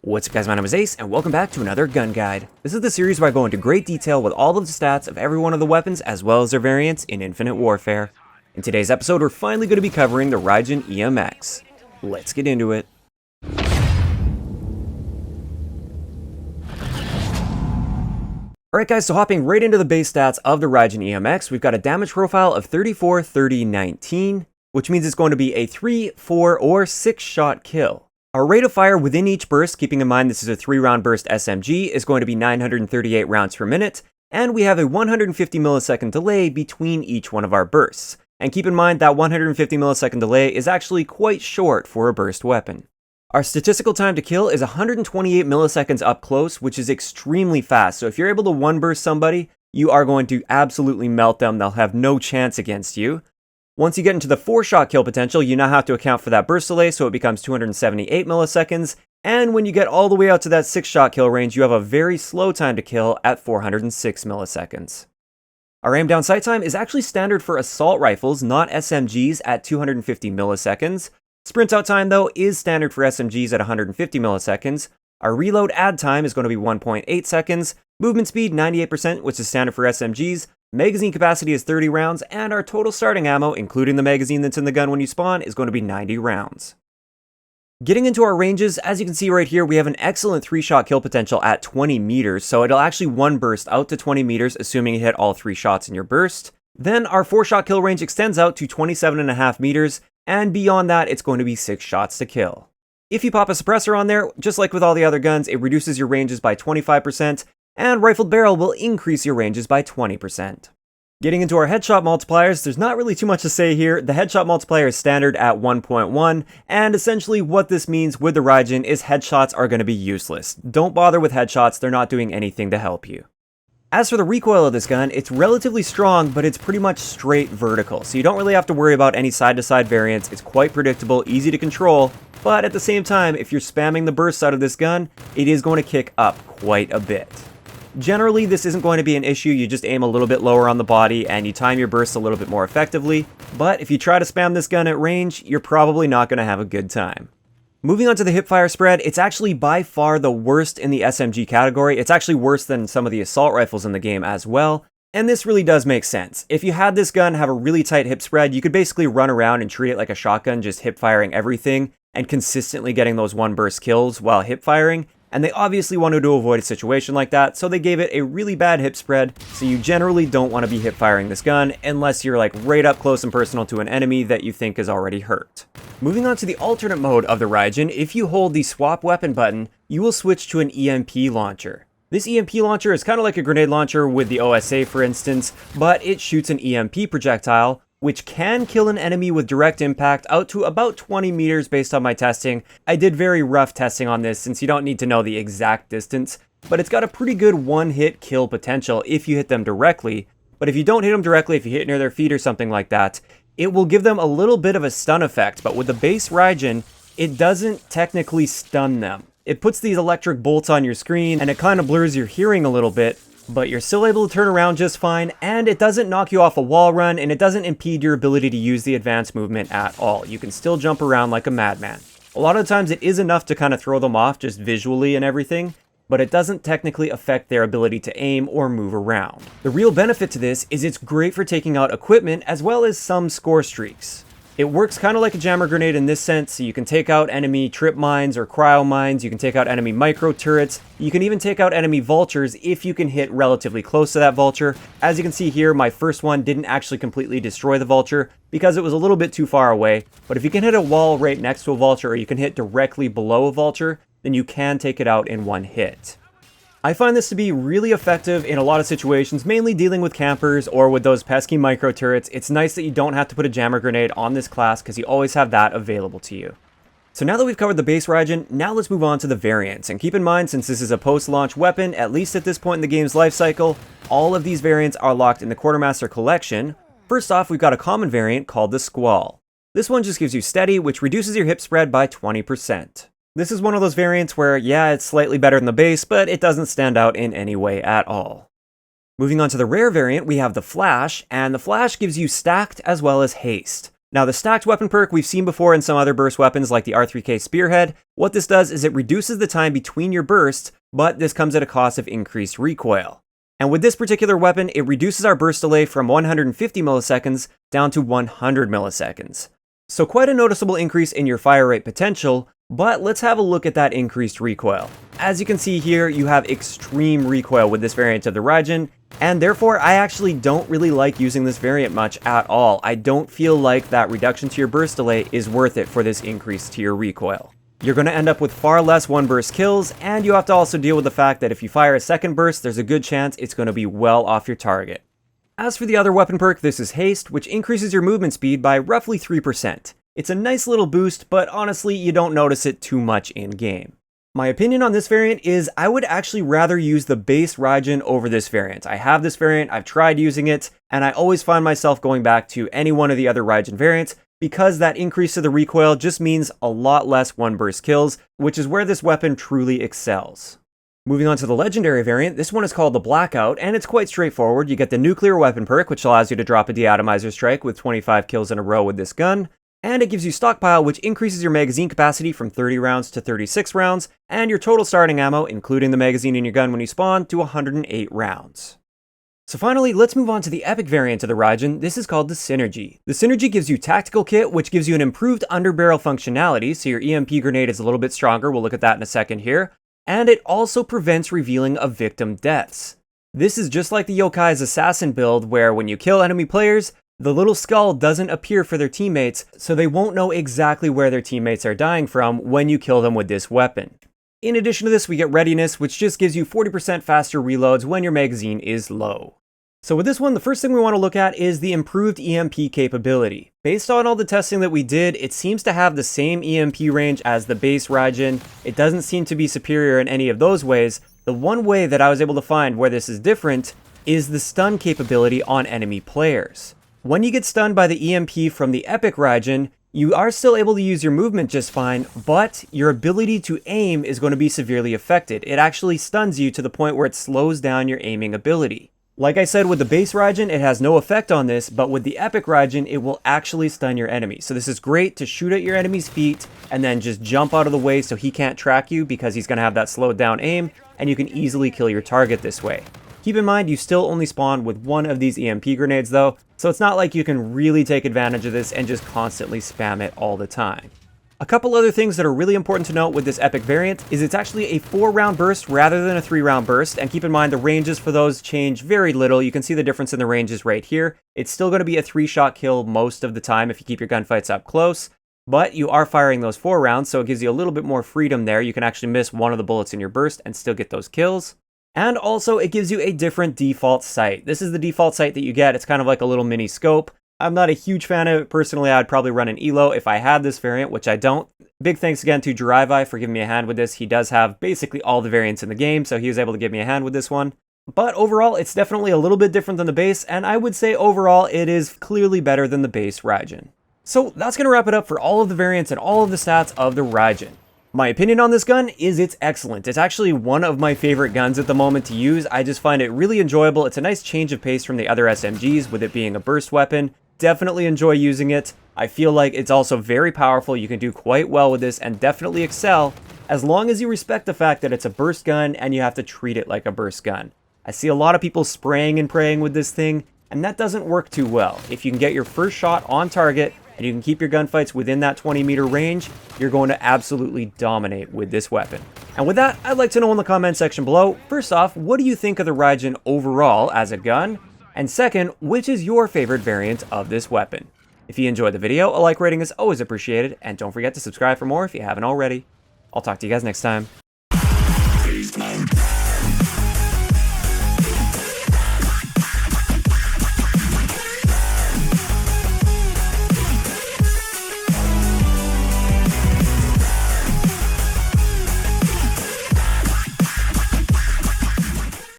What's up guys, my name is Ace, and welcome back to another gun guide. This is the series where I go into great detail with all of the stats of every one of the weapons as well as their variants in Infinite Warfare. In today's episode, we're finally going to be covering the Raijin-EMX. Let's get into it. Alright guys, so hopping right into the base stats of the Raijin-EMX, we've got a damage profile of 34, 30, 19, which means it's going to be a 3, 4, or 6 shot kill. Our rate of fire within each burst, keeping in mind this is a 3-round burst SMG, is going to be 938 rounds per minute, and we have a 150 millisecond delay between each one of our bursts. And keep in mind that 150 millisecond delay is actually quite short for a burst weapon. Our statistical time to kill is 128 milliseconds up close, which is extremely fast, so if you're able to one-burst somebody, you are going to absolutely melt them, they'll have no chance against you. Once you get into the 4-shot kill potential, you now have to account for that burst delay, so it becomes 278 milliseconds, and when you get all the way out to that 6-shot kill range, you have a very slow time to kill at 406 milliseconds. Our aim down sight time is actually standard for assault rifles, not SMGs, at 250 milliseconds. Sprint out time, though, is standard for SMGs at 150 milliseconds. Our reload add time is going to be 1.8 seconds, movement speed 98%, which is standard for SMGs, magazine capacity is 30 rounds, and our total starting ammo, including the magazine that's in the gun when you spawn, is going to be 90 rounds. Getting into our ranges, as you can see right here, we have an excellent 3-shot kill potential at 20 meters, so it'll actually one burst out to 20 meters, assuming you hit all 3 shots in your burst. Then our 4-shot kill range extends out to 27.5 meters, and beyond that, it's going to be 6 shots to kill. If you pop a suppressor on there, just like with all the other guns, it reduces your ranges by 25%, and rifled barrel will increase your ranges by 20%. Getting into our headshot multipliers, there's not really too much to say here. The headshot multiplier is standard at 1.1, and essentially what this means with the Raijin is headshots are going to be useless. Don't bother with headshots, they're not doing anything to help you. As for the recoil of this gun, it's relatively strong, but it's pretty much straight vertical, so you don't really have to worry about any side-to-side variance. It's quite predictable, easy to control, but at the same time, if you're spamming the bursts out of this gun, it is going to kick up quite a bit. Generally, this isn't going to be an issue, you just aim a little bit lower on the body and you time your bursts a little bit more effectively, but if you try to spam this gun at range, you're probably not going to have a good time. Moving on to the hipfire spread, it's actually by far the worst in the SMG category. It's actually worse than some of the assault rifles in the game as well, and this really does make sense. If you had this gun have a really tight hip spread, you could basically run around and treat it like a shotgun, just hip-firing everything and consistently getting those one-burst kills while hip-firing. And they obviously wanted to avoid a situation like that, so they gave it a really bad hip spread, so you generally don't want to be hip firing this gun unless you're like right up close and personal to an enemy that you think is already hurt. Moving on to the alternate mode of the Raijin, if you hold the swap weapon button, you will switch to an EMP launcher. This EMP launcher is kind of like a grenade launcher with the OSA for instance, but it shoots an EMP projectile, which can kill an enemy with direct impact out to about 20 meters based on my testing. I did very rough testing on this since you don't need to know the exact distance, but it's got a pretty good one-hit kill potential if you hit them directly. But if you don't hit them directly, if you hit near their feet or something like that, it will give them a little bit of a stun effect, but with the base Raijin, it doesn't technically stun them. It puts these electric bolts on your screen and it kind of blurs your hearing a little bit, but you're still able to turn around just fine, and it doesn't knock you off a wall run, and it doesn't impede your ability to use the advanced movement at all. You can still jump around like a madman. A lot of times it is enough to kind of throw them off just visually and everything, but it doesn't technically affect their ability to aim or move around. The real benefit to this is it's great for taking out equipment as well as some score streaks. It works kind of like a jammer grenade in this sense, so you can take out enemy trip mines or cryo mines, you can take out enemy micro turrets, you can even take out enemy vultures if you can hit relatively close to that vulture. As you can see here, my first one didn't actually completely destroy the vulture because it was a little bit too far away, but if you can hit a wall right next to a vulture or you can hit directly below a vulture, then you can take it out in one hit. I find this to be really effective in a lot of situations, mainly dealing with campers or with those pesky micro turrets. It's nice that you don't have to put a jammer grenade on this class because you always have that available to you. So now that we've covered the base Raijin, now let's move on to the variants. And keep in mind, since this is a post-launch weapon, at least at this point in the game's life cycle, all of these variants are locked in the Quartermaster collection. First off, we've got a common variant called the Squall. This one just gives you steady, which reduces your hip spread by 20%. This is one of those variants where, yeah, it's slightly better than the base, but it doesn't stand out in any way at all. Moving on to the rare variant, we have the Flash, and the Flash gives you stacked as well as haste. Now, the stacked weapon perk we've seen before in some other burst weapons like the R3K Spearhead. What this does is it reduces the time between your bursts, but this comes at a cost of increased recoil. And with this particular weapon, it reduces our burst delay from 150 milliseconds down to 100 milliseconds. So quite a noticeable increase in your fire rate potential, but let's have a look at that increased recoil. As you can see here, you have extreme recoil with this variant of the Raijin, and therefore I actually don't really like using this variant much at all. I don't feel like that reduction to your burst delay is worth it for this increase to your recoil. You're going to end up with far less one burst kills, and you have to also deal with the fact that if you fire a second burst, there's a good chance it's going to be well off your target. As for the other weapon perk, this is Haste, which increases your movement speed by roughly 3%. It's a nice little boost, but honestly, you don't notice it too much in-game. My opinion on this variant is I would actually rather use the base Raijin over this variant. I have this variant, I've tried using it, and I always find myself going back to any one of the other Raijin variants because that increase to the recoil just means a lot less one burst kills, which is where this weapon truly excels. Moving on to the legendary variant, this one is called the Blackout, and it's quite straightforward. You get the nuclear weapon perk, which allows you to drop a deatomizer strike with 25 kills in a row with this gun. And it gives you stockpile, which increases your magazine capacity from 30 rounds to 36 rounds, and your total starting ammo, including the magazine in your gun when you spawn, to 108 rounds. So finally, let's move on to the epic variant of the Raijin. This is called the Synergy. The Synergy gives you Tactical Kit, which gives you an improved underbarrel functionality, so your EMP grenade is a little bit stronger. We'll look at that in a second here. And it also prevents revealing of victim deaths. This is just like the Yokai's Assassin build, where when you kill enemy players, the little skull doesn't appear for their teammates, so they won't know exactly where their teammates are dying from when you kill them with this weapon. In addition to this, we get Readiness, which just gives you 40% faster reloads when your magazine is low. So with this one, the first thing we want to look at is the improved EMP capability. Based on all the testing that we did, it seems to have the same EMP range as the base Raijin. It doesn't seem to be superior in any of those ways. The one way that I was able to find where this is different is the stun capability on enemy players. When you get stunned by the EMP from the epic Raijin, you are still able to use your movement just fine, but your ability to aim is going to be severely affected. It actually stuns you to the point where it slows down your aiming ability. Like I said, with the base Raijin, it has no effect on this, but with the epic Raijin, it will actually stun your enemy. So this is great to shoot at your enemy's feet and then just jump out of the way so he can't track you because he's going to have that slowed down aim, and you can easily kill your target this way. Keep in mind, you still only spawn with one of these EMP grenades though, so it's not like you can really take advantage of this and just constantly spam it all the time. A couple other things that are really important to note with this epic variant is it's actually a 4-round burst rather than a 3-round burst, and keep in mind the ranges for those change very little. You can see the difference in the ranges right here. It's still going to be a 3-shot kill most of the time if you keep your gunfights up close, but you are firing those 4 rounds, so it gives you a little bit more freedom there. You can actually miss one of the bullets in your burst and still get those kills. And also, it gives you a different default sight. This is the default sight that you get. It's kind of like a little mini scope. I'm not a huge fan of it. Personally, I'd probably run an ELO if I had this variant, which I don't. Big thanks again to Jorivi for giving me a hand with this. He does have basically all the variants in the game, so he was able to give me a hand with this one. But overall, it's definitely a little bit different than the base, and I would say overall, it is clearly better than the base Raijin. So that's going to wrap it up for all of the variants and all of the stats of the Raijin. My opinion on this gun is it's excellent. It's actually one of my favorite guns at the moment to use. I just find it really enjoyable. It's a nice change of pace from the other SMGs with it being a burst weapon. Definitely enjoy using it. I feel like it's also very powerful. You can do quite well with this and definitely excel as long as you respect the fact that it's a burst gun and you have to treat it like a burst gun. I see a lot of people spraying and praying with this thing, and that doesn't work too well. If you can get your first shot on target and you can keep your gunfights within that 20-meter range, you're going to absolutely dominate with this weapon. And with that, I'd like to know in the comment section below, first off, what do you think of the Raijin overall as a gun? And second, which is your favorite variant of this weapon? If you enjoyed the video, a like rating is always appreciated, and don't forget to subscribe for more if you haven't already. I'll talk to you guys next time.